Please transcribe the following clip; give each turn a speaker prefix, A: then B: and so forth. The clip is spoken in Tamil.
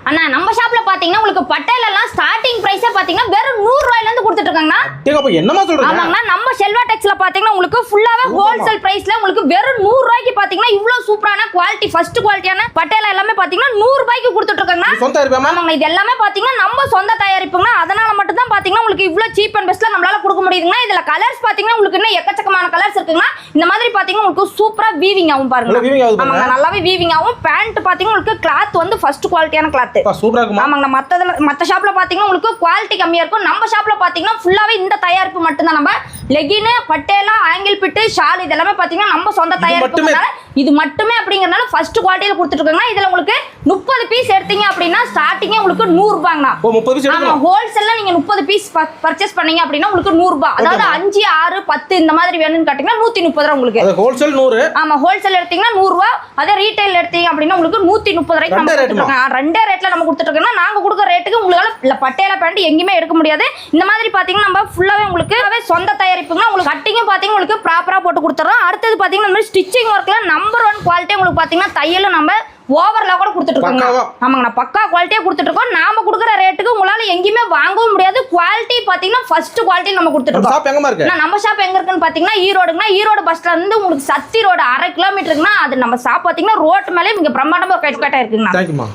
A: அண்ணா நம்ம ஷாப்ல பாத்தீங்கன்னா உங்களுக்கு பட்டையில எல்லாம் ஸ்டார்டிங் பிரைஸே பாத்தீங்கன்னா வெறும் 100 ரூபாயில இருந்து கொடுத்துட்டு இருக்காங்கண்ணா.
B: அப்ப என்னமா சொல்றீங்க?
A: ஆமாங்கண்ணா, நம்ம செல்வா டெக்ஸ்ல பாத்தீங்கன்னா உங்களுக்கு ஃபுல்லாவே ஹோல்சேல் பிரைஸ்ல உங்களுக்கு வெறும் 100 ரூபாய்க்கு பாத்தீங்கன்னா இவ்வளவு சூப்பரான குவாலிட்டி ஃபர்ஸ்ட் குவாலிட்டியான பட்டையில எல்லாமே பாத்தீங்கன்னா 100 ரூபாய்க்கு கொடுத்துட்டு இருக்காங்கண்ணா.
B: சொந்த தயாரிப்பு?
A: ஆமாங்க, இது எல்லாமே பாத்தீங்கன்னா நம்ம சொந்த தயாரிப்புங்கண்ணா. அதனால மட்டும் தான் பாத்தீங்கன்னா உங்களுக்கு இவ்வளவு சீப் அண்ட் பெஸ்ட்ல நம்மளால கொடுக்க முடியுதுங்க. இதுல கலர்ஸ் பாத்தீங்கன்னா உங்களுக்கு இன்னும் எக்கச்சக்கமான கலர்ஸ் இருக்குங்கண்ணா. இந்த மாதிரி பாத்தீங்கன்னா உங்களுக்கு சூப்பரா வீவிங் ஆகும் பாருங்க. ஆமாங்க, நல்லாவே வீவிங் ஆகும். பேண்ட் பாத்தீங்கன்னா உங்களுக்கு கிளாத் வந்து ஃபர்ஸ்ட் குவாலிட்டியான கிளாத்.
B: சூப்பரா இருக்குமா?
A: ஆமாங்க, மத்த ஷாப்ல பாத்தீங்கன்னா உங்களுக்கு குவாலிட்டி கம்மியா இருக்கும். நம்ம ஷாப்ல பாத்தீங்கன்னா ஃபுல்லாவே இந்த தயாரிப்பு மட்டும் தான். நம்ம legging, Patiala, ankle fit, shawl இதெல்லாம் பாத்தீங்கன்னா நம்ம சொந்த தயாரிப்புனால இது மட்டுமே அப்படிங்கறனால ஃபர்ஸ்ட் குவாலிட்டில கொடுத்துட்டு இருக்காங்க. இதுல உங்களுக்கு 30 பீஸ் எடுத்தீங்க அப்படின்னா ஸ்டார்டிங்கே உங்களுக்கு 100 ரூபாய்ங்கண்ணா.
B: ஓ 30 பீஸ் எடுக்கணும்.
A: ஆமா, ஹோல்சேல்ல நீங்க 30 பீஸ் பர்ச்சேஸ் பண்ணீங்க அப்படின்னா உங்களுக்கு 100 ரூபாய். அதாவது 5, 6, 10 இந்த மாதிரி வேணும்னு கேட்டீங்கன்னா 130 ரூபாய் உங்களுக்கு.
B: அது ஹோல்சேல் 100.
A: ஆமா, ஹோல்சேல் எடுத்தீங்கன்னா 100 ரூபாய். அதே ரீட்டைல் எடுத்தீங்க அப்படின்னா உங்களுக்கு 130 ரூபாய்க்கு நம்ம கொடுத்துட்டு இருக்கோம். ரெண்டே ரேட்ல நம்ம கொடுத்துட்டு இருக்கோம்னா நாங்க கொடுக்குற ரேட்டுக்கு உங்களால பட்டேலா பேண்ட் எங்கேயுமே எடுக்க முடியாது. இந்த மாதிரி பாத்தீங்கன்னா நம்ம ஃபுல்லாவே உங்களுக்கு சொந்த தயாரிப்புங்க. உங்களுக்கு கட்டிங்கும் பாத்தீங்கன்னா உங்களுக்கு ப்ராப்பரா போட்டு கொடுத்துறோம். அடுத்தது பாத்தீங்கன்னா இந்த மாதிரி ஸ்டிச்சிங் ஒர்க்ல நம்பர் 1 குவாலிட்டி உங்களுக்கு பாத்தீங்கன்னா தையலும் நம்ம ஓவர்ல கூட கொடுத்துட்டு இருக்கோம். ஆமாங்க, பக்கா குவாலிட்டியா கொடுத்துட்டு இருக்கோம். நாம கொடுக்குற ரேட்டுக்கு உங்களால எங்கேயுமே வாங்கவும் முடியாது. குவாலிட்டி பாத்தீங்கன்னா ஃபர்ஸ்ட் குவாலிட்டி நம்ம கொடுத்துட்டு இருக்கோம். நம்ம ஷாப் எங்க இருக்குன்னு பாத்தீங்கன்னா ஈரோடுங்கண்ணா. ஈரோடு பஸ் ஸ்டாண்ட்ல இருந்து உங்களுக்கு சத்தி ரோடு 1/2 கிலோமீட்டருக்குன்னா அது நம்ம ஷாப் பாத்தீங்கன்னா ரோட் மேலே இங்க பிரம்மாண்டமா ஒரு கட்டிக்காட்டா இருக்குங்கண்ணா.